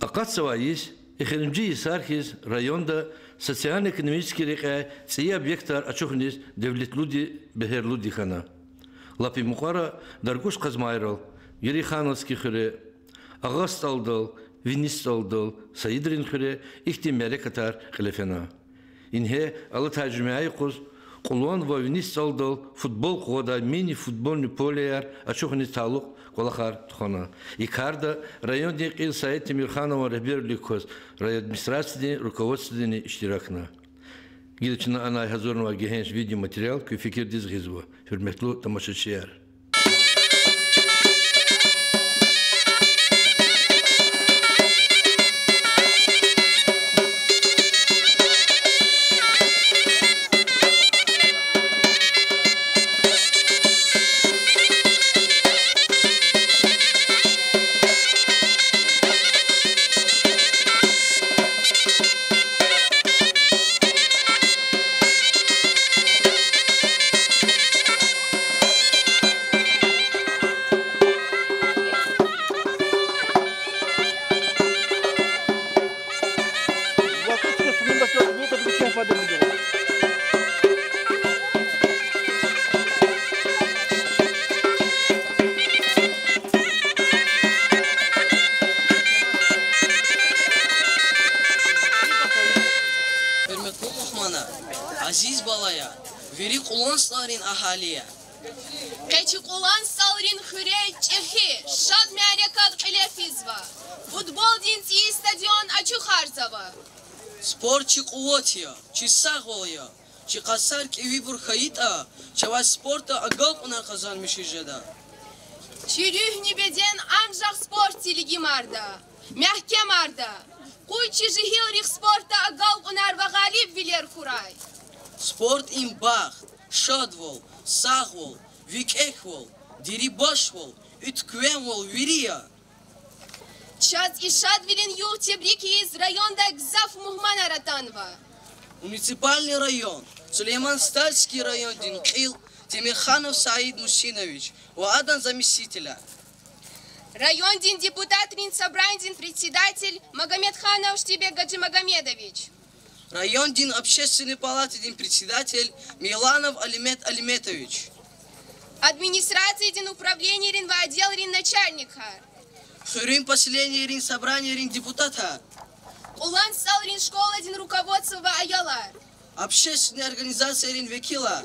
Акацева есть, Эхенджи и Сархис районда социально-экономический река, цей объектар очухнис девлет люди бехер люди хана. Лапи Мухара Даргуш Казмайрал, Ерихановский хыре, Агаст алдал, Винис алдал, Саидрин хыре, ихтимяре катар хилефена. Инхе алы тәжмәй куз, Кулуан ва Винис алдал, футбол кода, мини-футбольный поле очухнис талук, Колахар Тхона. Икарда район Декил Саид Тимирханова Рабир Ликоз, район администрации, руководственный иштиракна. Гидачна она Хазорнова Гехенш видеоматериал, кюфикир дизгизва, Ферметлу Тамашачияр. Aziz balaya, veri kulan slarin ahaliye. Keçi kulan salrin hürey çehi, şad merekad qilefizva. Futbol dinsi stadion açık harzava. Spor çi kuvvetiya, çi sağolya, çi kasar ki vibur khayita, çava sporta agal ona kazanmış ijada. Çürüh nibeden ancak sport ligi marda, mehke marda. Kuy çijihil rih sporta agal onar ve galib viler kuray. Sport im baht, şadvol, sağvol, vikehvol, diribaşvol, ütkvenvol viriya. Çaz işad vilin yuh tebriki iz rayonda gzaf muhman aratanva. Муниципальный район, Сулейман-Стальский район, Динкил, Тимирханов Саид Мусинович, Уадан заместителя. Район дин депутат рин собрание председатель Магомедханов Штибек Гаджимагомедович. Район дин общественной палаты дин председатель Миланов Алимет Алиметович. Администрация дин управление рин в отдел рин начальника. Хюрин поселение рин собрание рин депутата. Улан стал рин школа дин руководство аялар. Общественная организация рин векила.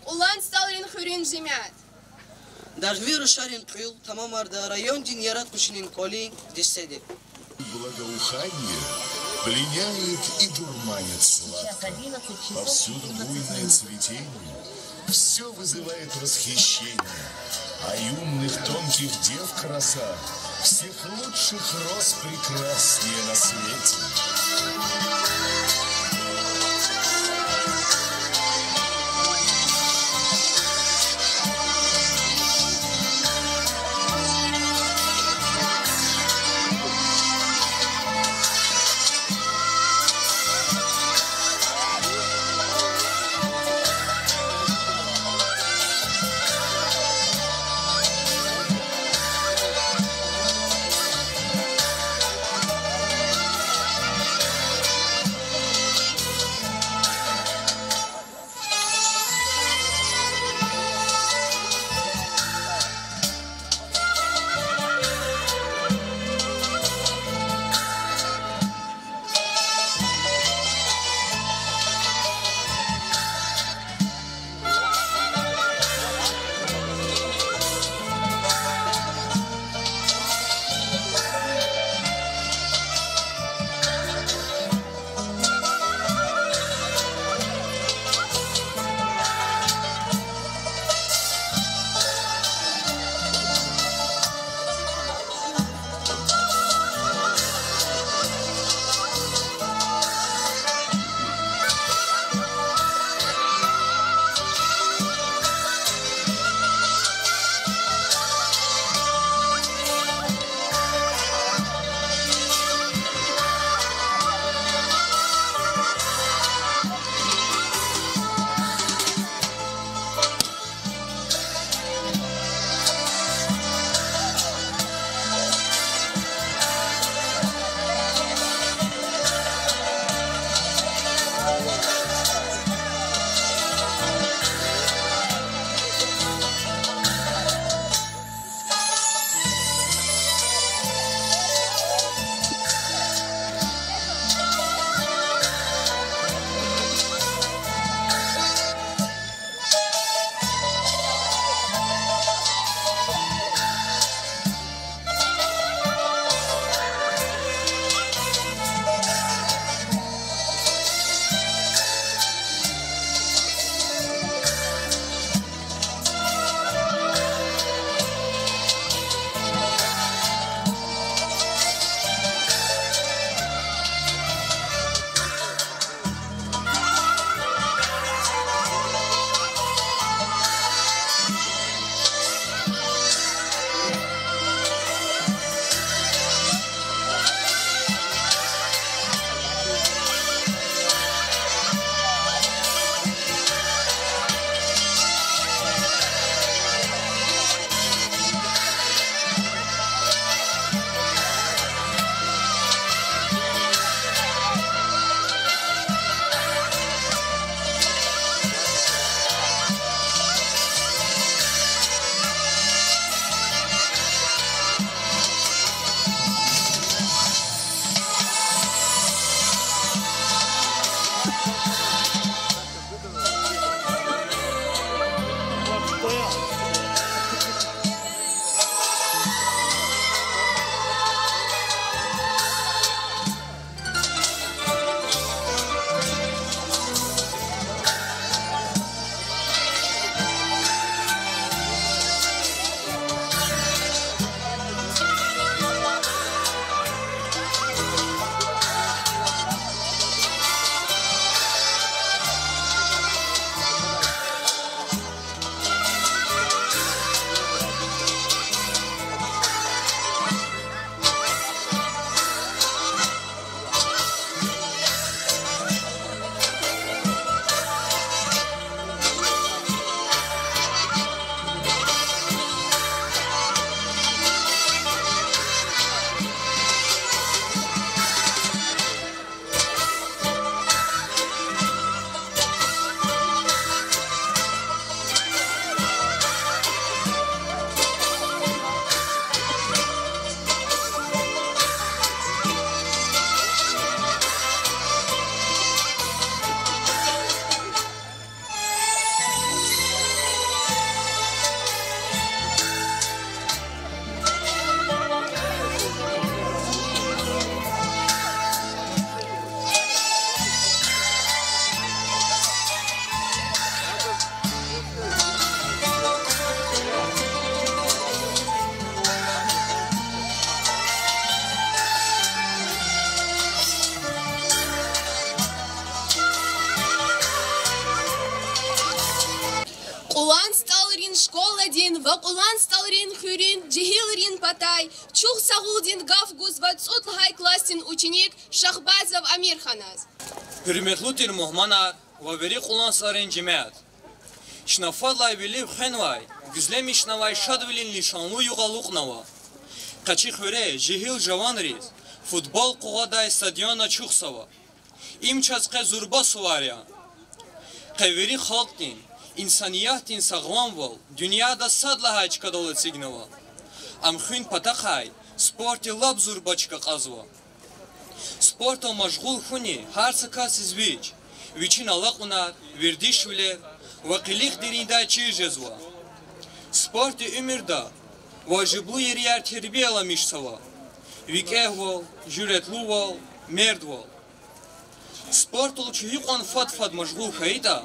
Улан стал рин хюрин жемят. Дарвиру шарин пыл, тамамарда район дин ярат кушинин коли деседек. Благоухание пленяет и дурманит сладко. Повсюду буйное цветение, все вызывает восхищение. А юных тонких дев краса всех лучших роз прекраснее на свете. Вакулан сталрин хюрин, джихилрин патай, чух сагулдин гафгуз вацутлхай классин ученик Шахбазов Амирханаз. Hürmetlutir muhmanar ve veri kulan sarın cemaat. Şnafadlay biliv xenvay, güzlem işnavay şadvilin lişanlu yugaluqnava. Kaçı xöre jihil javanriz, futbol kuğaday stadyona çuxsava. İmçazqe zurba suvarya. Qeveri xalqdin, insaniyatin sağlam vol, dünyada sadla haçka dolu signava. Amxün pataqay, sporti lab zurbaçka qazva. Спортом машгул хуни, харсака сизвич, вичин алакунар, вердишвлер, вакилих диринда чижезва. Спорт умирда, важиблу ерияр тербиела мишсава, викехвол, жюретлувол, мердвол. Спорт ул чуюкон фат машгул хаита,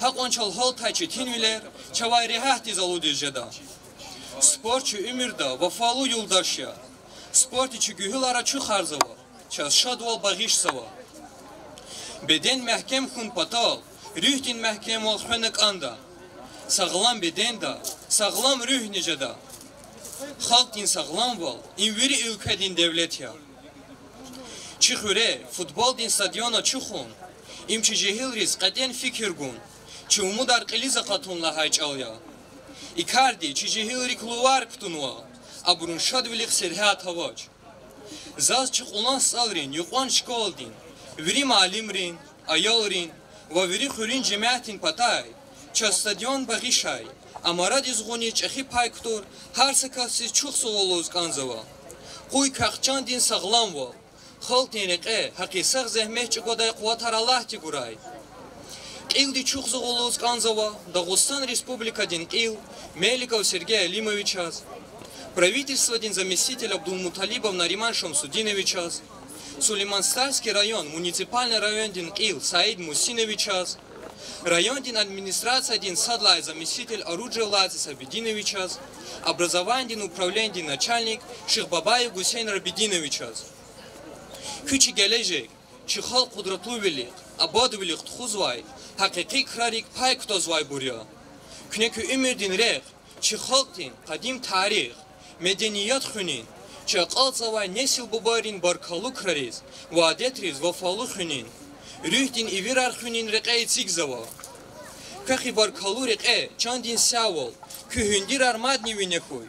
хакон чалхал тайчи тинвилер, чавай рехахти залуди жеда. Спорт чу умирда, вафалу юлдашя, спорт чу гюхилара чу харзава. Çaz şadval bağış sava. Beden mehkem hun patal, rühdin mehkem ol xönük anda. Sağlam beden da, sağlam rüh neceda. Halk din sağlam val, inveri ülkedin devlet ya. Çıxüre, futbol din stadyona çıxun, imçi cehil riz qaden fikir gun, çi umud arqiliza qatunla hayçal ya. İkardi, çi cehil rikluvar ktunva, abrun şadvilik serhat havaç. Zaz çık ulan salrin, yuqan şkoldin, veri malimrin, ayalrin, ve veri xulin cemaatin patay, ça stadion bağışay, amara dizguni çexi payktur, her sakasiz çok soğuluz kanzava. Kuy kakçan din sağlam val, xalq teneke, hakisaq zehmet çıkoday kuvatar Allah ti guray. Qildi çok soğuluz kanzava, Dağıstan Республика din qil, Melikov Sergey Limovichaz, правительство один заместитель Абдулмуталибов Нариман Шамсудинович, Сулейманстарский район, муниципальный район один Ил Саид Мусинович, район один администрация один Садлай заместитель оружия Лазис Сабединович, образование один управление один начальник Шихбабаев Гусейн Рабединович. Küçü gelecek, çıxal kudretli velik, abad velik txuzvay, hakiki krarik pay kutazvay burya. Künekü ümirdin rek, çıxal din, kadim tarih, medeniyet xunin, çaqal zavay nesil bubarin barkalu krariz, vadetriz vafalu xunin, rühdin ivirar xunin reqay tsigzava. Kaxi barkalu reqay, çandin savol, kühündir armadni vinekuy.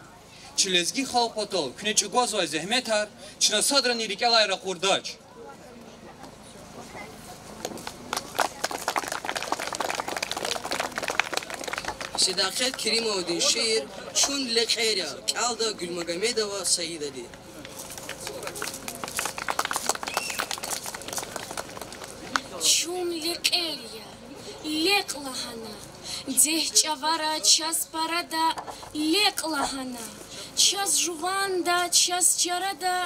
Çilezgi xalpatal, küneçi gozvay zehmetar, çina sadran irikelay raqurdaç. صداقت کریم و دین شیر چون لقیرا کالدا گلمگامد و سعید دی. چون لقیریا لق لحنا ده چوارا چاس پرادا لق لحنا چاس جواندا چاس چرادا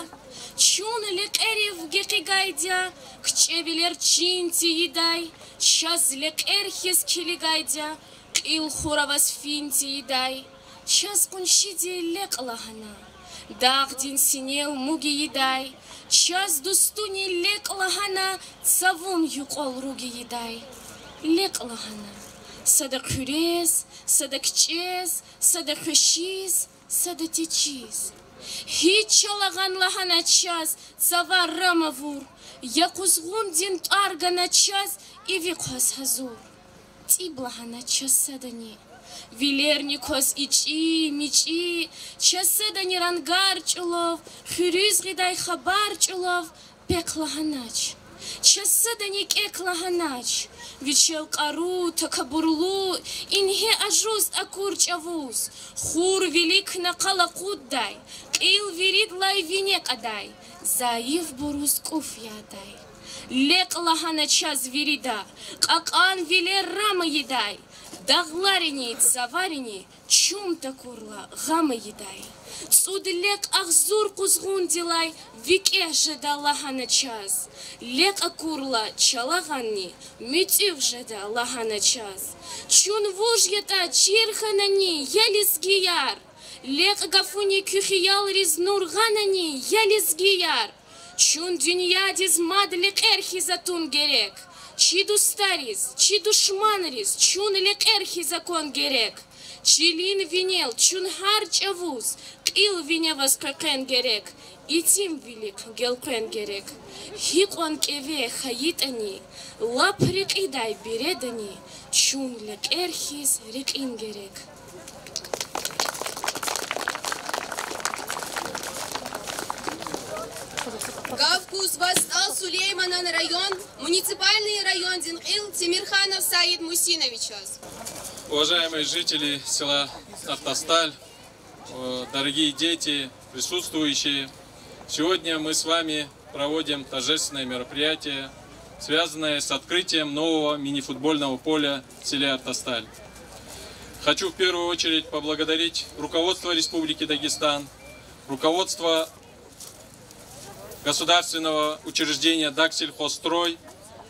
چون لقیری وگی گایدیا کچبیلر چینتی یدای چاس لقیر خیس کلی گایدیا قیل خوراواس فینتی یدای چاس کنشیدی لق لحنا داغ دین سینیل موگی یدای چاس دوستونی لق لحنا سوون یقال روگی یدای لق لحنا صدق خریز صدق چیز صدق خشیز صدق تیچیز هیچ لغان لحنا چاس سوار رموور یکوز غوندین تارگنا چاس ایویقاس هزور تیب لحنا چاس صدنی ویلرنیکوس ایچی میچی چاس صدنی رنگار چلوف خریز غیدای خبر چلوف پک لحناچ چاس صدنی کک لحناچ ویچل قارو تکبرلو اینه اجروست اکور چووس خور ویلیک نقل قودای قیل ویرید لای وینک ادای زایف بروز کوف یادای لق لحنا چاز ویریدا قاقان ویلر رام یدای داغلارینی زوارینی چوم تکورلا غام یدای سود لق اغزور قزغون دلای ویکه جدا لحنا چاز لق اکورلا چلاغانی میتیو جدا لحنا چاز چون ووج یتا چیرخانانی یلیزگیار لق گفونی کخیال ریز نورغانانی یلیزگیار چون دنیا دیز ماد لق ارخیزتون گرک چی دوستاریز چی دشمنریز چون لق ارخیزکون گرک Чилин винел, чунхар чавуз, кил виневас какен герек, и тим велик гелкен герек. Хикон кеве хаитани, лап рик идай бередани, чун лек эрхис рик ингерек. Гавкус Вастал Сулейманан район, муниципальный район Динхил Тимирханов Саид Мусиновичас. Уважаемые жители села Автосталь, дорогие дети, присутствующие, сегодня мы с вами проводим торжественное мероприятие, связанное с открытием нового мини-футбольного поля в селе Автосталь. Хочу в первую очередь поблагодарить руководство Республики Дагестан, руководство государственного учреждения Дагсельхозстрой,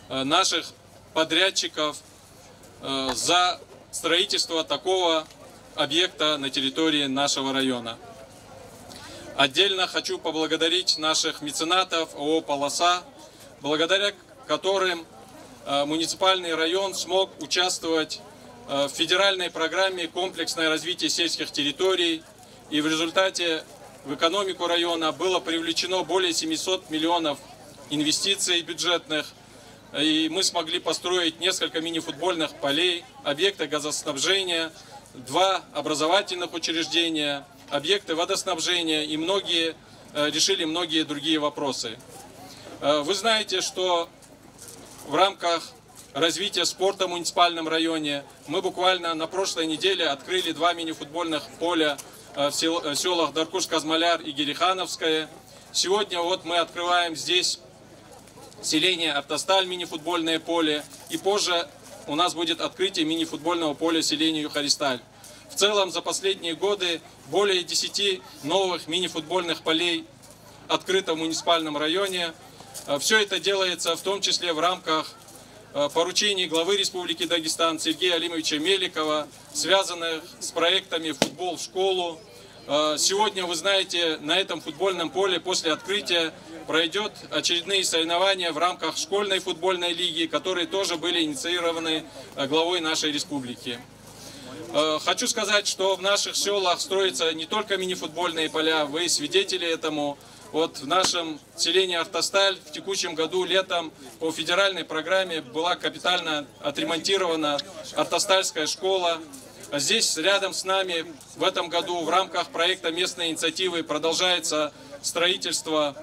наших подрядчиков за строительство такого объекта на территории нашего района. Отдельно хочу поблагодарить наших меценатов ООО «Полоса», благодаря которым муниципальный район смог участвовать в федеральной программе «Комплексное развитие сельских территорий», и в результате в экономику района было привлечено более 700 миллионов инвестиций бюджетных, и мы смогли построить несколько мини-футбольных полей, объекты газоснабжения, 2 образовательных учреждения, объекты водоснабжения и решили многие другие вопросы. Вы знаете, что в рамках развития спорта в муниципальном районе мы буквально на прошлой неделе открыли 2 мини-футбольных поля в селах Даркуш-Казмаляр и Герихановское. Сегодня вот мы открываем здесь селение Автосталь мини-футбольное поле, и позже у нас будет открытие мини-футбольного поля селения Юхаристаль. В целом за последние годы более 10 новых мини-футбольных полей открыто в муниципальном районе. Все это делается в том числе в рамках поручений главы Республики Дагестан Сергея Алимовича Меликова, связанных с проектами «Футбол в школу». Сегодня, вы знаете, на этом футбольном поле после открытия пройдет очередные соревнования в рамках школьной футбольной лиги, которые тоже были инициированы главой нашей республики. Хочу сказать, что в наших селах строятся не только мини-футбольные поля, вы свидетели этому. Вот в нашем селении Автосталь в текущем году летом по федеральной программе была капитально отремонтирована Автостальская школа. Здесь рядом с нами в этом году в рамках проекта местной инициативы продолжается строительство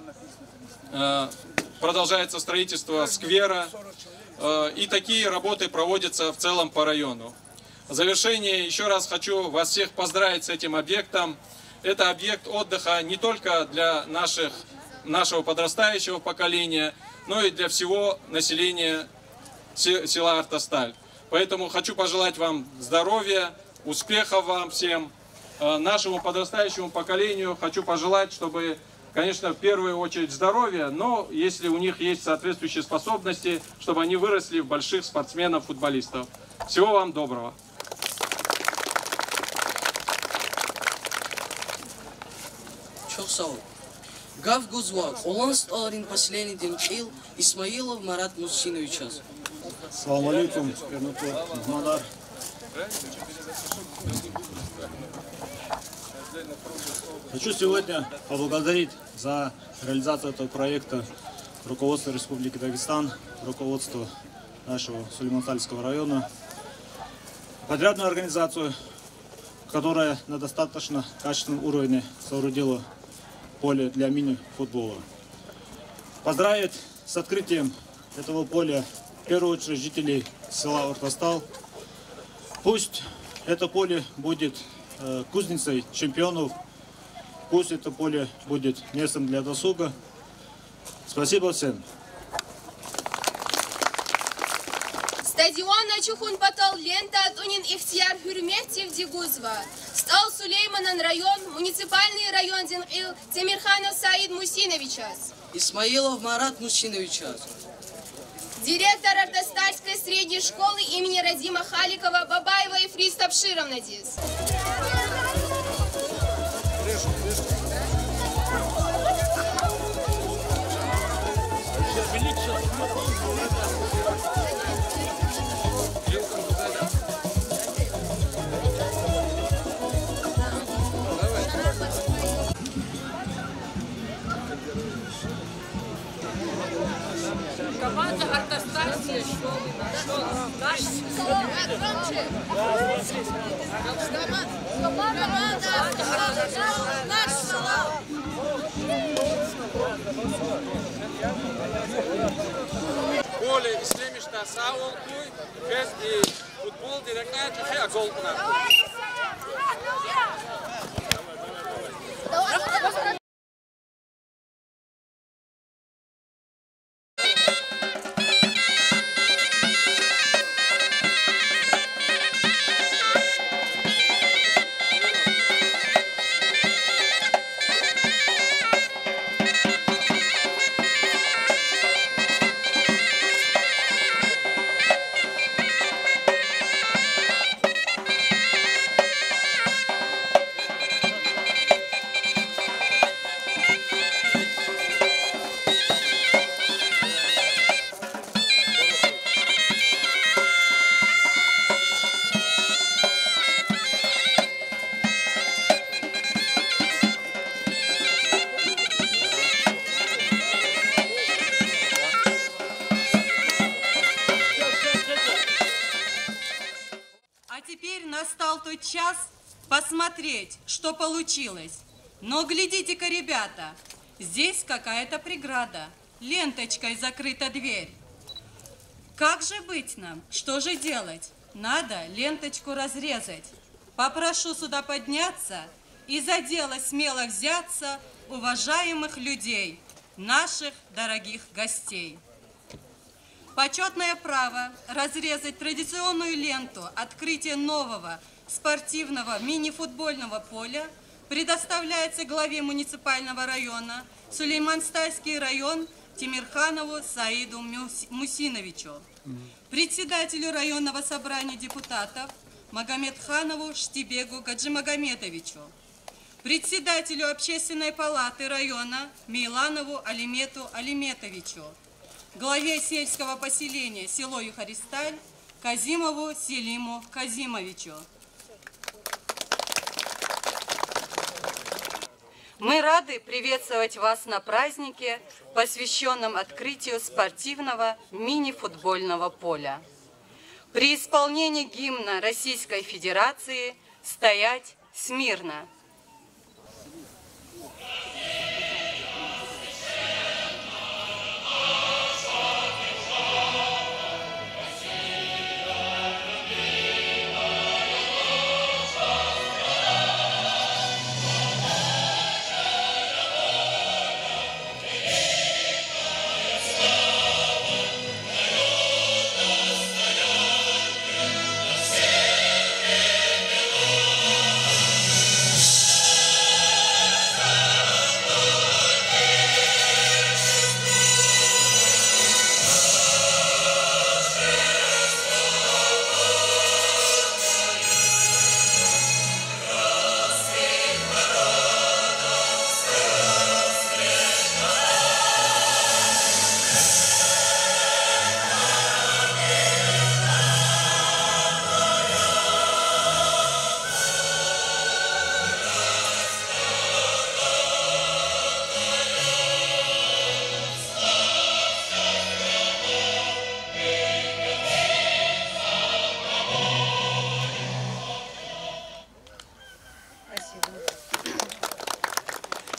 сквера. И такие работы проводятся в целом по району. В завершение еще раз хочу вас всех поздравить с этим объектом. Это объект отдыха не только для нашего подрастающего поколения, но и для всего населения села Автосталь. Поэтому хочу пожелать вам здоровья, успехов вам всем. Нашему подрастающему поколению хочу пожелать, чтобы, конечно, в первую очередь здоровья, но если у них есть соответствующие способности, чтобы они выросли в больших спортсменов-футболистов. Всего вам доброго. Гав Гузвак, Уланст Аларин последний Динхил, Исмаилов Марат Мусиновичас. Салам алейкум, Мухмадар. Хочу сегодня поблагодарить за реализацию этого проекта руководство Республики Дагестан, руководство нашего Сулейман-Тальского района, подрядную организацию, которая на достаточно качественном уровне соорудила поле для мини-футбола. Поздравить с открытием этого поля в первую очередь жителей села Автосталь. Пусть это поле будет кузницей чемпионов, пусть это поле будет местом для досуга. Спасибо всем. Стадион Ачухун Патал Лента Тунин Ихтияр Хюрмехтев Дигузва. Стал Сулейманан район, муниципальный район Динхил Тимирханов Саид Мусиновичас. Исмаилов Марат Мусиновичас. Директор Автостальской средней школы имени Радима Халикова Бабаева и Фриз Табшировна здесь. Команда артостации. Поле ислемишта сауал куй, без и футбол директор хе гол кунар. Настал тот час посмотреть, что получилось. Но глядите-ка, ребята, здесь какая-то преграда. Ленточкой закрыта дверь. Как же быть нам? Что же делать? Надо ленточку разрезать. Попрошу сюда подняться и за дело смело взяться уважаемых людей, наших дорогих гостей. Почетное право разрезать традиционную ленту открытия нового спортивного мини-футбольного поля предоставляется главе муниципального района Сулейман-Стайский район Тимирханову Саиду Мусиновичу, председателю районного собрания депутатов Магомедханову Штибегу Гаджимагомедовичу, председателю общественной палаты района Мейланову Алимету Алиметовичу, главе сельского поселения село Юхаристаль Казимову Селиму Казимовичу. Мы рады приветствовать вас на празднике, посвященном открытию спортивного мини-футбольного поля. При исполнении гимна Российской Федерации стоять смирно.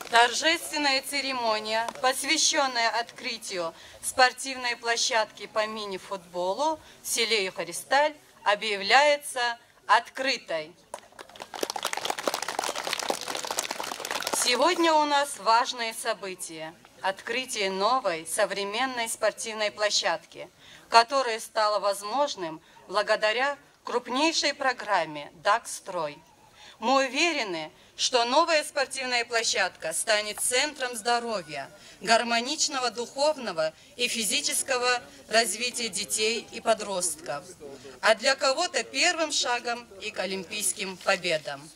Торжественная церемония, посвященная открытию спортивной площадки по мини-футболу в селе Юхаристаль, объявляется открытой. Сегодня у нас важное событие – открытие новой современной спортивной площадки, которая стала возможным благодаря крупнейшей программе «Дагстрой». Мы уверены, что новая спортивная площадка станет центром здоровья, гармоничного духовного и физического развития детей и подростков, а для кого-то первым шагом и к олимпийским победам.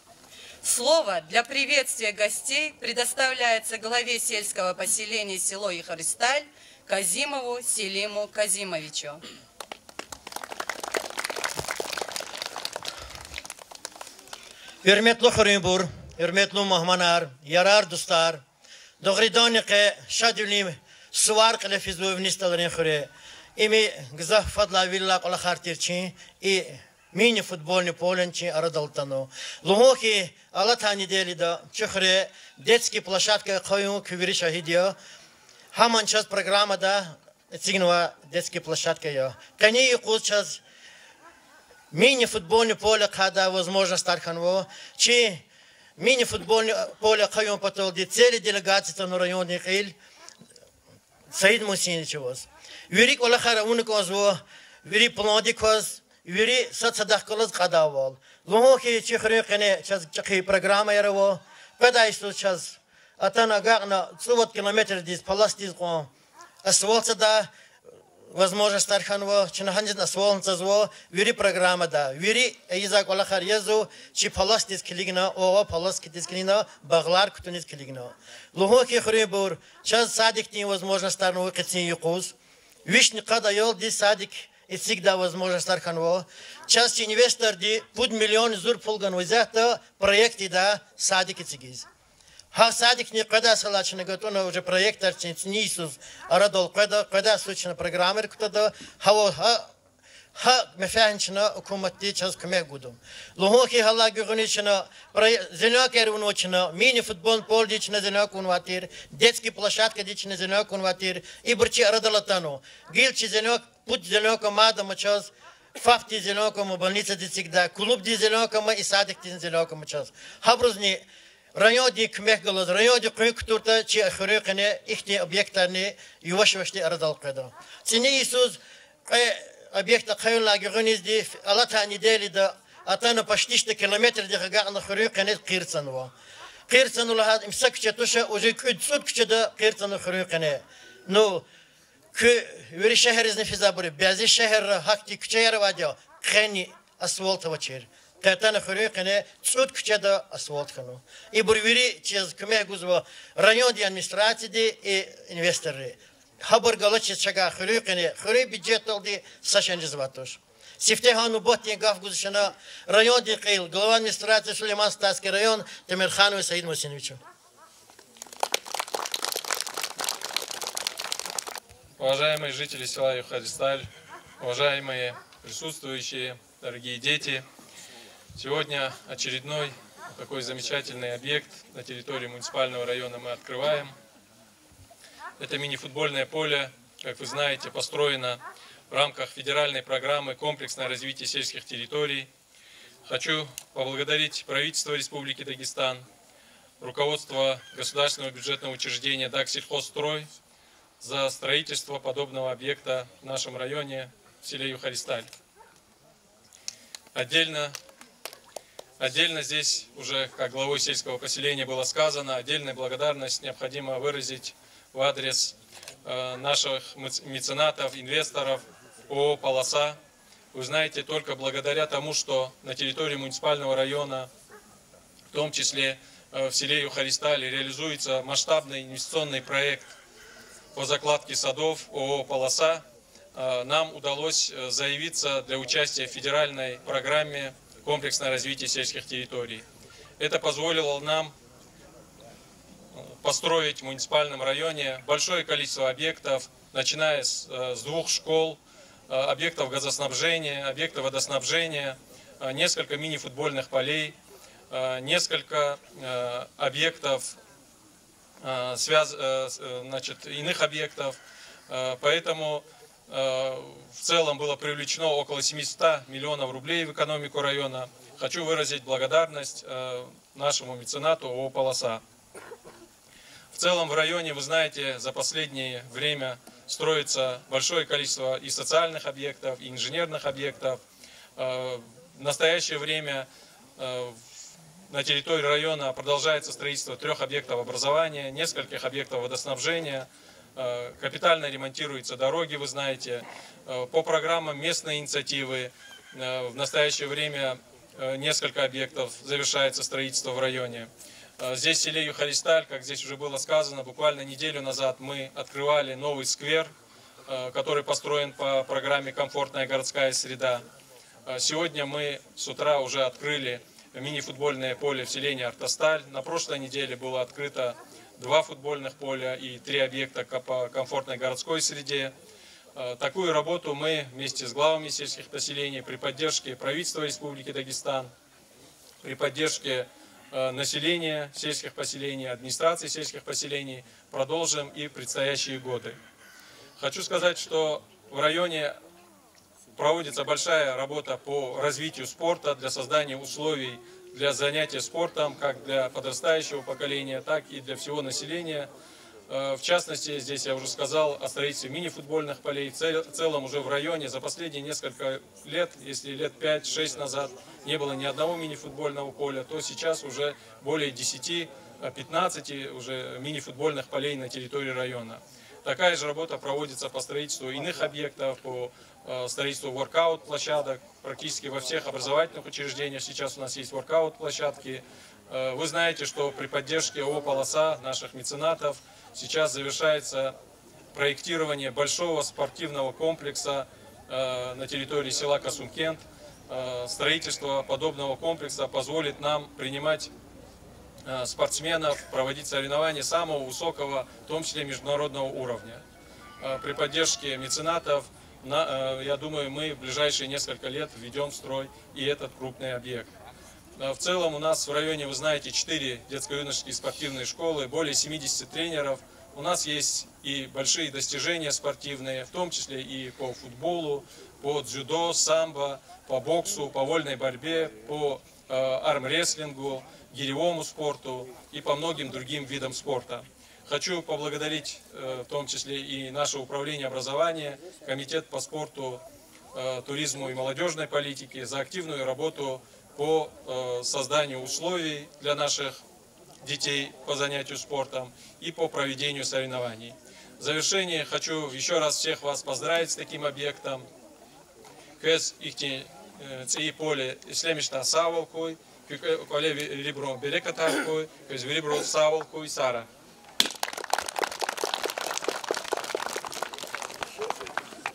Слово для приветствия гостей предоставляется главе сельского поселения село Юхаристаль Казимову Селиму Казимовичу. Hürmetli Hürmetli Muhmanar, yarar dostlar, doğrudan ki şadülim сварк на физу вниз талрин хуре. Ими гзах фадла вилла кола хартирчи и мини футбольный поленчи арадалтано. Лухохи алата недели да чухре детский площадка кою квири шахидио. Хаман час программа да цигнова детский площадка я. Кани куз час мини футбольный поле когда возможно старханво. Чи мини футбольный поле кою потом цели делегации на районе Киль. Саид Мусинович was. Вирик Олахара уникозво, вири плодикоз, вири сацадахколоз кадавол. Лухохи чихрекене час чахи программа яраво. Педайсу час атана гагна 100 километров дис паластис кон. Асфальт да возможно старханво, чинаханжит асфальт зво, вири программа да. Вири изак Олахар езу чи паластис килигна, ова паластис килигна, баглар кутунис килигна. Лухохи хребур час садик не возможно старну кицин юкуз. Вишни када йол ди садик и всегда возможно старханво. Часть инвестор ди пуд миллион зур пулган визята проекты да садик и цигиз. Ха садик не када салачна готовна уже проектор не Иисус арадол када сучна программер кто-то ха мефанчна укумати час кме гудум. Лохи хала гюнична зенакер уночна мини футбол пол дична зенак унватир детский площадка дична зенак унватир и брчи арадалатано. Гилчи зенак путь зенак мадам час факти зенак больница дисигда клуб ди зенак и садик ди зенак час. Хабрузни район ди кмехгалаз район ди культурта чи хрекне ихни объектарни ювашвашти арадал када. Цини Иисус объекта кайла гюнизди алата недели да атана почти 100 километров де гагна хрюкане кирцанво. Кирцану лахад имсак чатуша уже кудсут кчада кирцану хрюкане. Ну к вери шахар из нефизабури бязи шахар хакти кчаяр вадя кхани асфальт вачер. Татана хрюкане цут кчада асфальт хану. И бурвери чез кме гузва район ди администрации и инвесторы. Хабар галачи чага хрюкане хрю бюджет алди сашенжзватош. Сифтехану ботин гав гузшана район ди Кил глава администрации Сулейман-Статский район Темирханову Саид Мусиновичу. Уважаемые жители села Юхаристаль, уважаемые присутствующие, дорогие дети, сегодня очередной такой замечательный объект на территории муниципального района мы открываем. Это мини-футбольное поле, как вы знаете, построено в рамках федеральной программы «Комплексное развитие сельских территорий». Хочу поблагодарить правительство Республики Дагестан, руководство государственного бюджетного учреждения «Дагсельхозстрой» за строительство подобного объекта в нашем районе, в селе Юхаристаль. Отдельно здесь уже, как главой сельского поселения было сказано, отдельную благодарность необходимо выразить в адрес наших меценатов, инвесторов ООО «Полоса». Вы знаете, только благодаря тому, что на территории муниципального района, в том числе в селе Юхаристаль, реализуется масштабный инвестиционный проект по закладке садов ООО «Полоса», нам удалось заявиться для участия в федеральной программе «Комплексное развитие сельских территорий». Это позволило нам построить в муниципальном районе большое количество объектов, начиная с 2 школ, объектов газоснабжения, объектов водоснабжения, несколько мини-футбольных полей, несколько объектов, иных объектов. Поэтому в целом было привлечено около 700 миллионов рублей в экономику района. Хочу выразить благодарность нашему меценату ООО «Полоса». В целом в районе, вы знаете, за последнее время строится большое количество и социальных объектов, и инженерных объектов. В настоящее время на территории района продолжается строительство 3 объектов образования, нескольких объектов водоснабжения. Капитально ремонтируются дороги, вы знаете. По программам местной инициативы в настоящее время несколько объектов завершается строительство в районе. Здесь в селе Юхаристаль, как здесь уже было сказано, буквально неделю назад мы открывали новый сквер, который построен по программе «Комфортная городская среда». Сегодня мы с утра уже открыли мини-футбольное поле в селении Артасталь. На прошлой неделе было открыто 2 футбольных поля и 3 объекта по комфортной городской среде. Такую работу мы вместе с главами сельских поселений при поддержке правительства Республики Дагестан, при поддержке населения сельских поселений, администрации сельских поселений продолжим и в предстоящие годы. Хочу сказать, что в районе проводится большая работа по развитию спорта, для создания условий для занятия спортом, как для подрастающего поколения, так и для всего населения. В частности, здесь я уже сказал о строительстве мини-футбольных полей. В целом уже в районе за последние несколько лет, если лет 5-6 назад не было ни одного мини-футбольного поля, то сейчас уже более 10-15 уже мини-футбольных полей на территории района. Такая же работа проводится по строительству иных объектов, по строительству воркаут-площадок. Практически во всех образовательных учреждениях сейчас у нас есть воркаут-площадки. Вы знаете, что при поддержке ООО «Полоса», наших меценатов, сейчас завершается проектирование большого спортивного комплекса на территории села Касумкент. Строительство подобного комплекса позволит нам принимать спортсменов, проводить соревнования самого высокого, в том числе международного уровня. При поддержке меценатов, я думаю, мы в ближайшие несколько лет введем в строй и этот крупный объект. В целом у нас в районе, вы знаете, 4 детско-юношеские спортивные школы, более 70 тренеров. У нас есть и большие достижения спортивные, в том числе и по футболу, по дзюдо, самбо, по боксу, по вольной борьбе, по армрестлингу, гиревому спорту и по многим другим видам спорта. Хочу поблагодарить в том числе и наше управление образования, Комитет по спорту, туризму и молодежной политике за активную работу по созданию условий для наших детей по занятию спортом и по проведению соревнований. В завершение хочу еще раз всех вас поздравить с таким объектом. Кэс ихти ци поле ислемишта саволкуй, коле ребро берекатаркуй, кэс ребро саволкуй сара.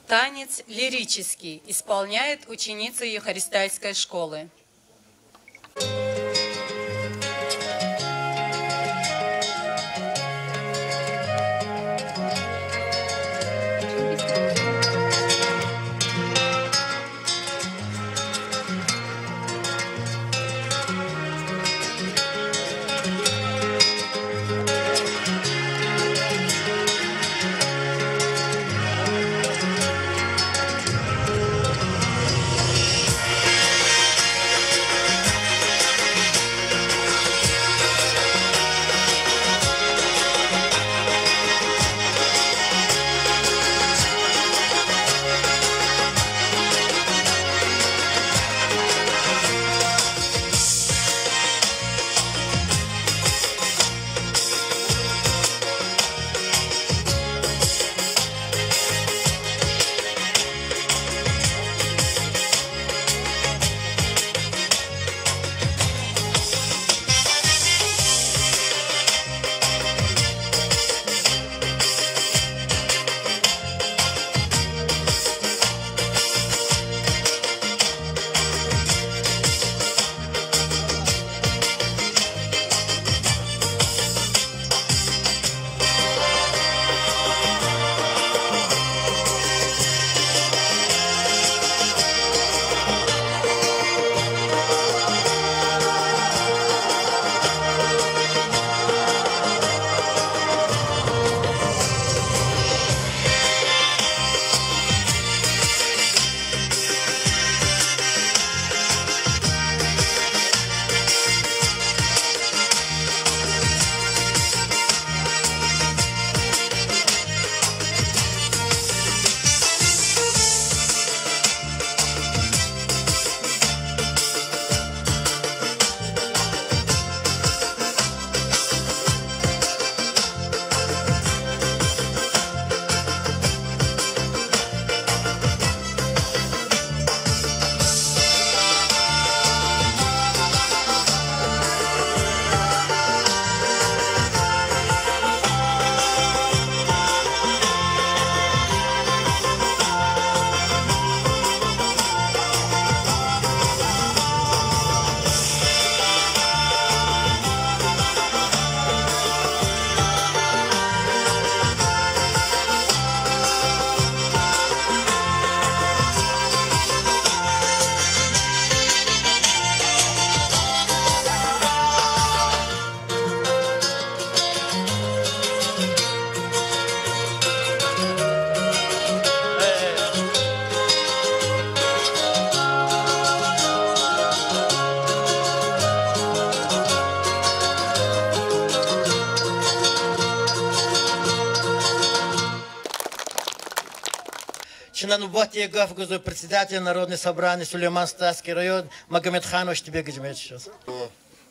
Танец лирический исполняет ученица Евхаристайской школы. Чина Нубати Гафгузу, председатель Народного собрания Сулейман Стасский район, Магомед Ханович, тебе гажмет сейчас.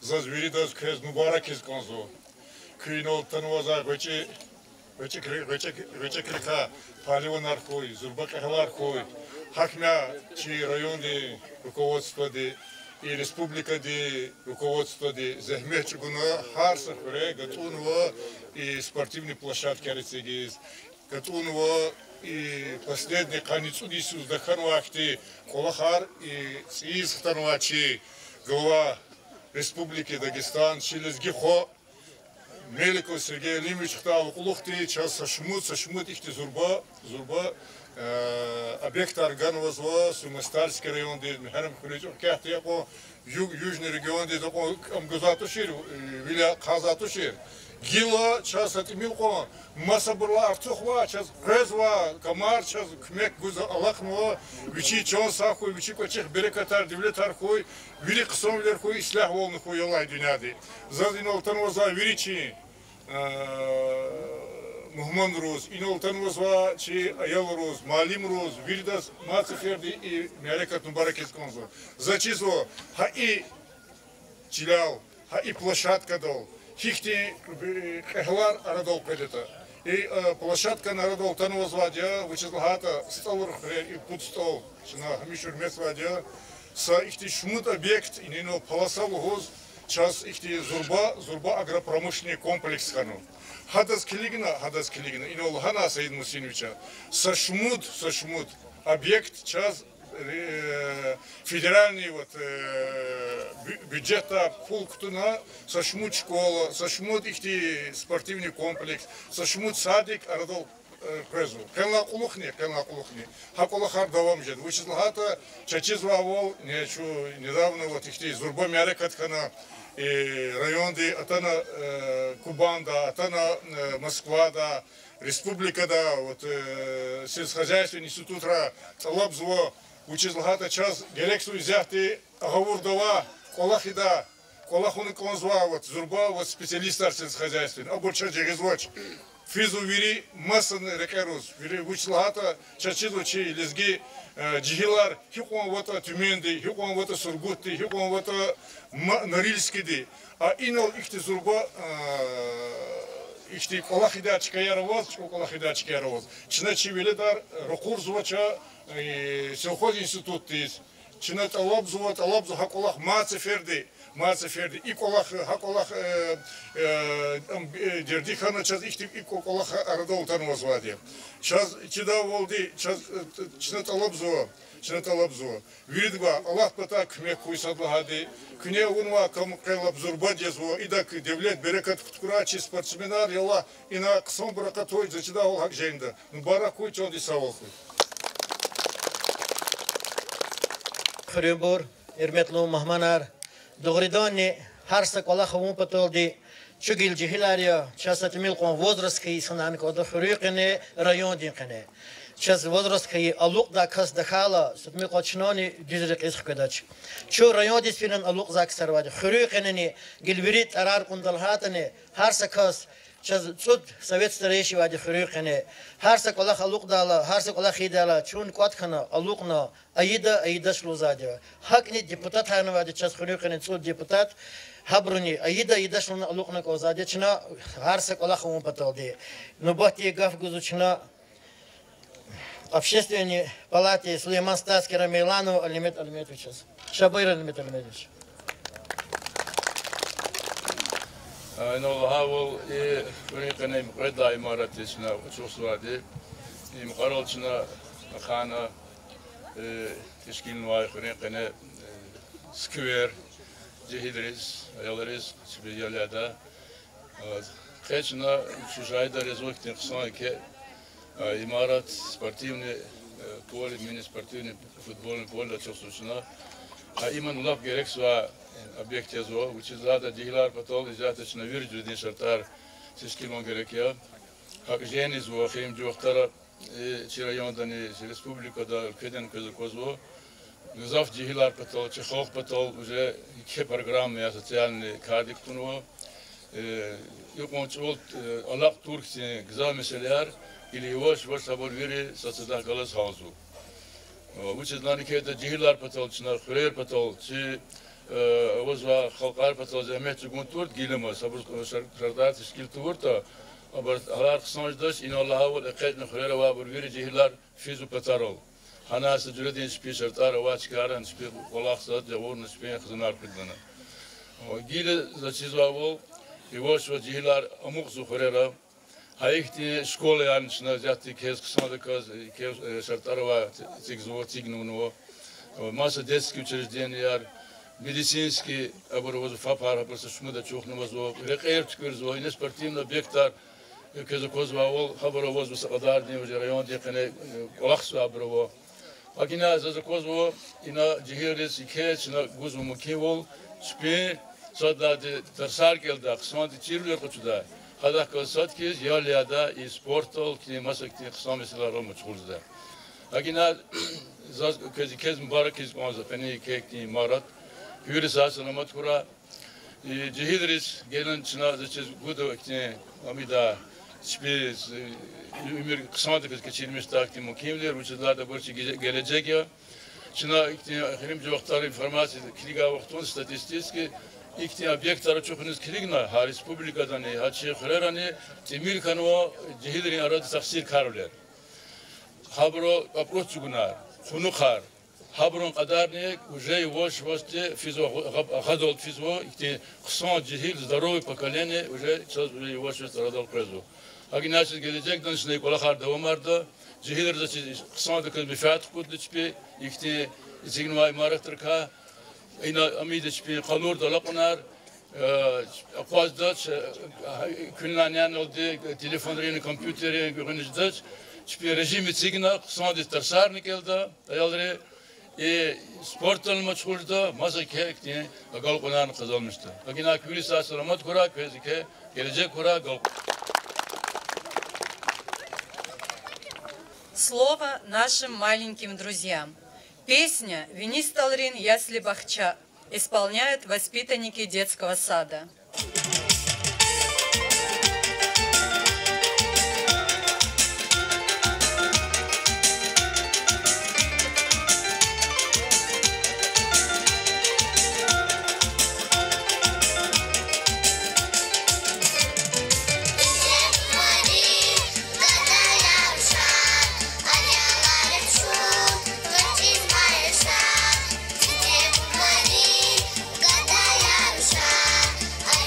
Зазвиридас кез мубарак из конзу. Кюйнол танваза вече крика паливонар хой, зурбакахлар хой. Хакмя чи районный руководство и республика де руководство де захмечугуна харса хуре гатунва и спортивные площадки арицегиз гатунва и последний конец удису даханвахти колахар и сизхтанвачи глава республики Дагестан Шилезгихо Меликов Сергей Лимович хтал улухти час сашмут ихти зурба объект органова зла Сумастальский район де Михарам Хуличу кяхти яко южный регион де тако амгазатушир виля казатушир гила час атимилко масабурла артухва час резва камар час кмек гуза алахнова вичи чон сахуй вичи кочих берекатар девлетар хуй вили ксомлер хуй ислах волны хуй ялай дюняды задин алтанваза виричи Мухман Роз, Инолтан Розва, Чи Аял Роз, Малим Роз, Вильдас, Мацеферди и Мярекат Мубаракис Конзо. Зачисло, ха и Чилял, ха и площадка дал, хихти Кахлар Арадол Педета. И площадка Нарадол Танвазвадя, вычислахата Столр и Пудстол, Чина Хамишур Месвадя, са ихти шмут объект, и нино Паласал Гоз, час ихти Зурба агропромышленный комплекс хану. Хадас Килигина, инол Хана Саид Мусиновича, сашмут, объект час федеральный бюджета пунктуна, сашмут школа, сашмут ихти спортивный комплекс, сашмут садик, арадол презу. Кенла кулухни. Хакулахар давам жед. Вычислахата чачизвавол, недавно ихти Зурба Мярекатхана, и район де Атана Кубан, да, Атана Москва, да, республика, да, сельскохозяйственный институт Талабзво, учизлахата час гелексу взяти Агавурдова, Колахида, Колахуны Конзва, Зурба, специалист сельскохозяйственный, обучать Жегезвоч. Физу вири масан рекерус, вири учизлахата чачизлочи лезги Джихилар, хикон вата Тюменди, хикон вата Сургутти, хикон вата Норильскиди, а инал ихти Зурба, ихти Колахидачка яровоз, Колахидачка яровоз. Чиначи велидар Рокурзвача, сельхоз институт тиз, чинат Алабзу хаколах Мацеферди, и колах хаколах Дердихана час ихти и колах Арадол Танвазвади. Час чида волди, час чинат Алабзу, Видва Аллах патак мекуй садлагади, кне унва кам кайлаб Зурбадьязво, идак девлет берекат куткурачи спортсменар яла и на ксом баракатой зачида волхак жейнда. Баракуй чон дисаволхуй. Хрюбур, Ирметлу Махманар, Догридони, Харсак Аллаха Мупатолди, Чугил Джихилария, Часат Милкон возрастки, Сананко, Дохрюкене, район Динкене. Час возрастки, Алук да Кас Дахала, Сутмико Чнони, Дизрик Искадач. Чу район Дисфилан Алук Заксарвади, Хрюкенени, Гильвирит Арар Кундалхатане, Харсакас, Час Цуд, Совет Старейший Вади Хрюкене, Харсак Аллах Алук Дала, Харсак Аллах Идала, Чун Кваткана, Алукна, Аида Шлузадева. Хакни депутат Ханвади, час Хрюкене, Цуд депутат, Хабруни, Аида Шлуна Алукна Козадечна, Харсак Аллах Мупаталди. Нубати Гафгузучна, Общественной палате Сулейман Стасский Рамейлану Алимет Алиметович. Шабайр Алимет Алиметович. Инолхавол и Фриканем Реда Имаратична Чусвади, им Харолчна Хана Тишкинвай Фрикане Сквер Джихидрис, Ялрис, Сибияляда, Хечна Чужайда Резуктин Хсанке. Имарат спортивный поле, мини-спортивный футбольный поле чувствуется. А именно лав герексва объект язва, учизада дилар потом изяточно вирджу дин шартар сискимон герекия. Как жени зва хим джохтара чирайондани республика да кеден козво. Гзав дилар потом чехов потом уже ке программы социальные кадик тунво. Юкон чолт алак туркси гзав меселяр. или его соборвери соцдакалас хаузу. Учит наникета дихилар патол, чна хурер патол, чи возва халкар патол, замет чугунтурт гилема, сабур шардат скилтурта, aber halar kısmaj daş in Allah'a ve ekadna khurera ve burveri dihillar fizu patarol. Hana sejudin spi şartar ve çıkaran spi kolaqsat javurn spi xıznar qidlana. Gile zaçizvavol Ivoş ve dihillar amuk zukhurera Hayıhti şkola yani şuna zati kez kısmada kaz kez şartlara цигзово цигнуно masa детский учреждения яр медицинский оборудование фапара просто шмуда чухнува зо рекерчкер зо и спортивный объекттар кез козвавол хабаровоз в Садарне в район декане колахсу аброво акина за козво ина дихирис икеч на гузу мукивол спе сада тарсар келда ксанти чирлер кочуда Хадах касат кез ялияда и спортол ки масакти қисам mesela romuçulda. Agina zaz kez mübarek kez konza peni kekti marat. Hürri sasalamat kura. Cihidris gelen çına zaçız gudo ki amida spiz ümür kısmada kez geçirmiş takti mukimler uçlarda burçı gelecek ya. Çına hirim cevapları informasiya kliga vaktun statistiki İkti obyektlara çoğunuz kiligna ha Respublika'da ne ha şehirlere ne temir kanı cihidrin aradı taksir karlar. Habro aproçugunar, xunukar. Habron kadar ne уже вообще физо гадол физо ikti kısan cihil здоровый поколение уже сейчас уже вообще страдал крезу. Агинасız gelecekten şimdi kolakar devam ardı. Cihiller de kısan da kız müfat kudluçpi ikti zignvay maraktırka Ina amide şpi kanur da lakunar akvazda küllanyan oldu telefonların kompüterin görünüşde şpi rejimi signa kısa tarsarni geldi ayalları sportla meşgulda masa kekti agal kunan kazanmıştı. Agina külisa selamat kura kezike gelecek kura gal. Слово нашим маленьким друзьям. Песня «Винис Талрин, ясли бахча» исполняют воспитанники детского сада. I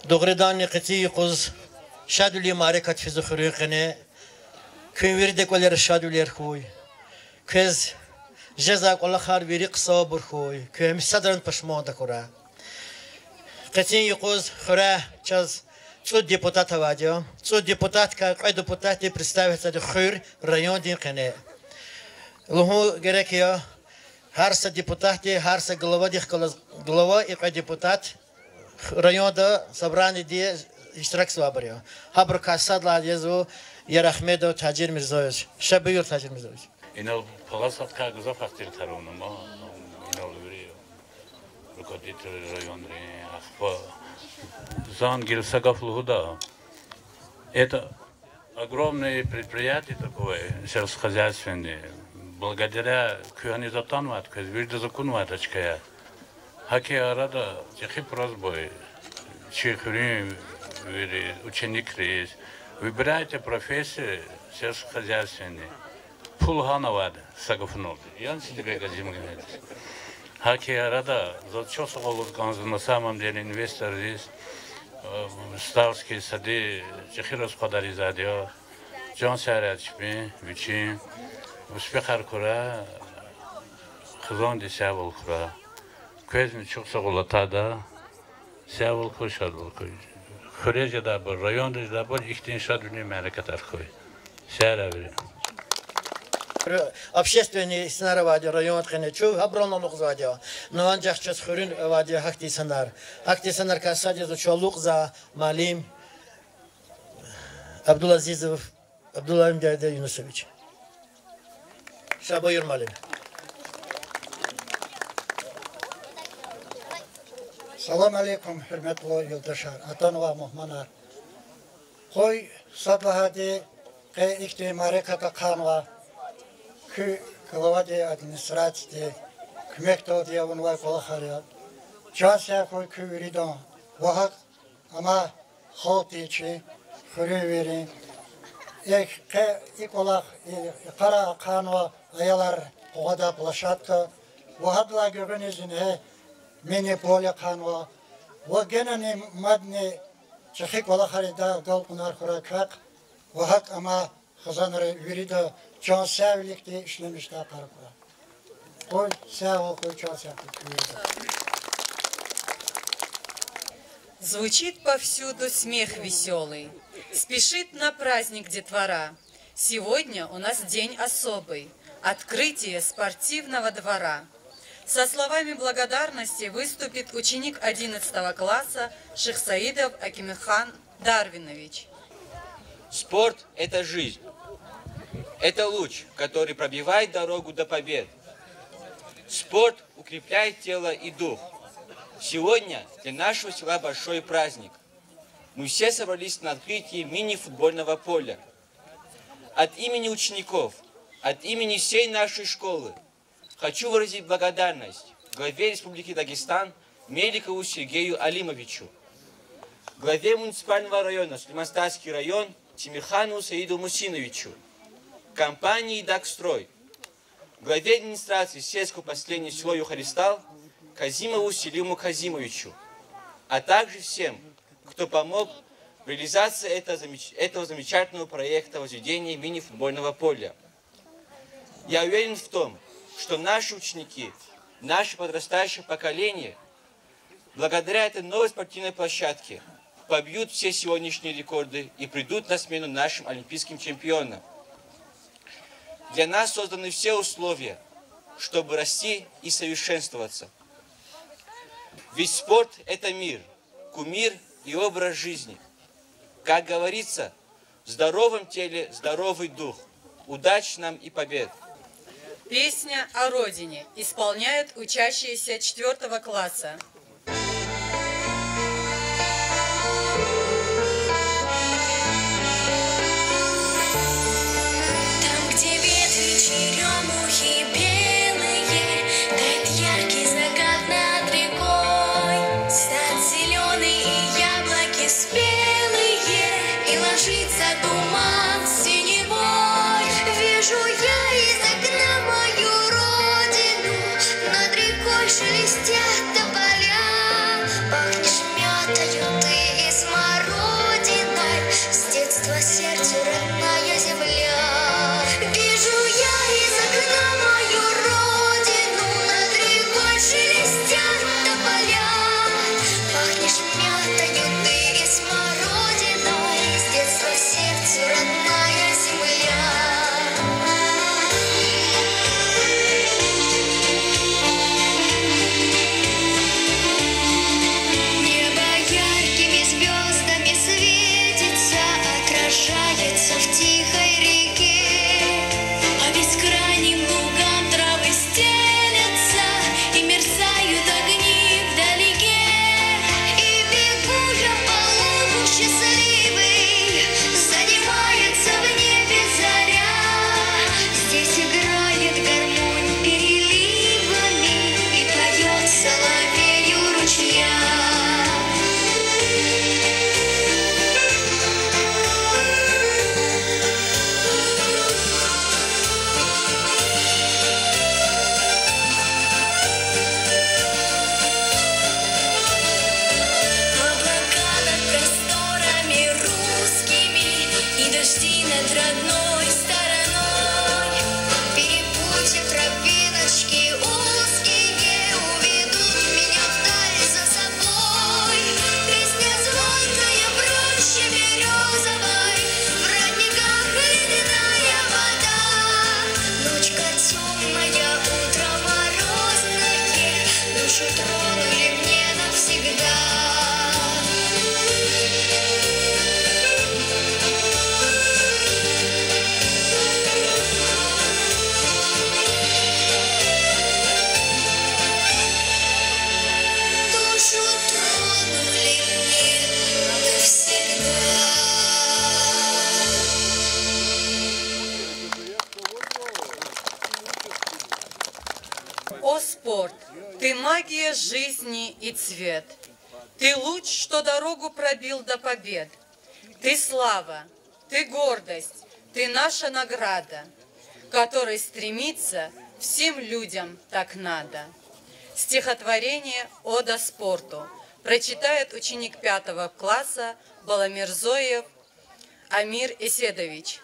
دغردان قطعی قز شادولی معرکت فیزو خریقنه کنویردک ولی رشادولی رخوی کز جزاک الله خار بیری قصا برخوی که همی صدرن پشمان دکره قطعی قز خراه چز цо депутат авадио, цо депутат, как ай депутаты представятся до хыр район динкане. Лугу герекия, харса депутаты, харса глава дих глава и ай депутат район да собрание де иштирак свабарио. Хабр касад ладезу Ярахмедов Таджир Мирзоевич. Шабиюр Таджир Мирзоевич. Инал паласат как за фактир таруна, ма инал вери руководитель района ахпа. Зангель Сагафлуда. Это огромное предприятие такое, сельскохозяйственное. Благодаря кюанизатанват, кюзбирда законваточкая. Хаки арада, тихи просьбой, чихри, ученик рейс. Выбирайте профессию сельскохозяйственные. Пулганавад Сагафнуд. Я себе газим говорит. Хаки арада, за что на самом деле инвестор здесь. Ставские сады, Чехирос Подаризадио, Джон Сарачпи, Вичи, успех Аркура, Хазон де Сяволкура, Квезин Чуксагулатада, Сяволку Шадволку, Хурежа Дабор, район Дабор, Ихтин Шадвни Мерекатаркой, Сяраври. Общественный сценарий вадио район хенечу аброно лукзадио но анжах час хурин вадио хакти сценар касади за лукза малим Абдулазизов Абдуллаим Дяйда Юнусович Шабойр малим. Салам алейкум, хурматлы юлдашлар, атанова мухманар. Хой садлахади кай ихти мареката канва глава администрации, кмекто диавунвай полахария, частя хой кюридон, вахак ама хотичи, хуревери, иколах кара канва аялар погода площадка, вахадла гюрнизине мини поле канва, вагенани мадни чахик полахарида галпунар хуракак, вахак ама хазанре вирида John Savlik'te işlemişler karıklar. Koy, Savlik'ı John Savlik. Звучит повсюду смех веселый, спешит на праздник детвора. Сегодня у нас день особый, открытие спортивного двора. Со словами благодарности выступит ученик 11 класса Шихсаидов Акимхан Дарвинович. Спорт – это жизнь. Это луч, который пробивает дорогу до побед. Спорт укрепляет тело и дух. Сегодня для нашего села большой праздник. Мы все собрались на открытии мини-футбольного поля. От имени учеников, от имени всей нашей школы хочу выразить благодарность главе Республики Дагестан Меликову Сергею Алимовичу, главе муниципального района Сулейман-Старский район Тимирхану Саиду Мусиновичу, компании «Дагстрой», главе администрации сельского поселения село Юхаристал Казимову Селиму Казимовичу, а также всем, кто помог в реализации этого замечательного проекта возведения мини-футбольного поля. Я уверен в том, что наши ученики, наше подрастающее поколение, благодаря этой новой спортивной площадке, побьют все сегодняшние рекорды и придут на смену нашим олимпийским чемпионам. Для нас созданы все условия, чтобы расти и совершенствоваться. Ведь спорт – это мир, кумир и образ жизни. Как говорится, в здоровом теле здоровый дух. Удачи нам и побед! Песня о родине исполняют учащиеся 4 класса. Шелестят тополя. магия жизни и цвет. Ты луч, что дорогу пробил до побед. Ты слава, ты гордость, ты наша награда, которой стремиться всем людям так надо. Стихотворение «Ода спорту» прочитает ученик 5 класса Баламирзоев Амир Эседович.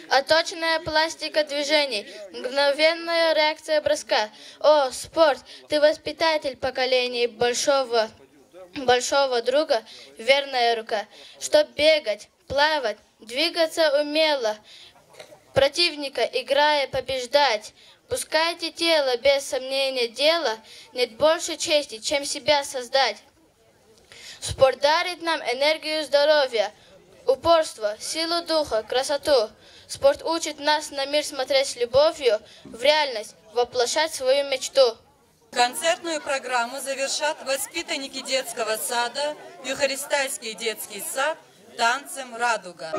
Отточенная пластика движений, мгновенная реакция броска. О, спорт, ты воспитатель поколений большого друга, верная рука. Чтоб бегать, плавать, двигаться умело, противника играя побеждать. Пускайте тело, без сомнения дело, нет больше чести, чем себя создать. Спорт дарит нам энергию здоровья, упорство, силу духа, красоту. Спорт учит нас на мир смотреть с любовью, в реальность воплощать свою мечту. Концертную программу завершат воспитанники детского сада Юхаристайский детский сад танцем «Радуга».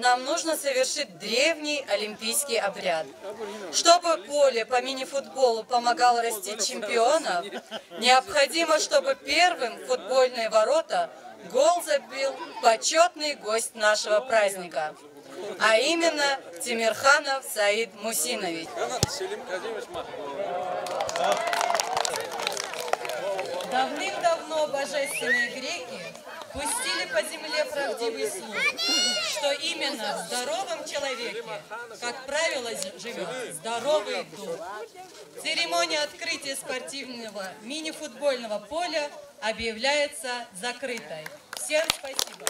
нам нужно совершить древний олимпийский обряд. Чтобы поле по мини-футболу помогало растить чемпионов, необходимо, чтобы первым в футбольные ворота гол забил почетный гость нашего праздника, а именно Тимирханов Саид Мусинович. Давным-давно божественные греки пустили по земле правдивый слух, что именно в здоровом человеке, как правило, живет здоровый дух. Церемония открытия спортивного мини-футбольного поля объявляется закрытой. Всем спасибо.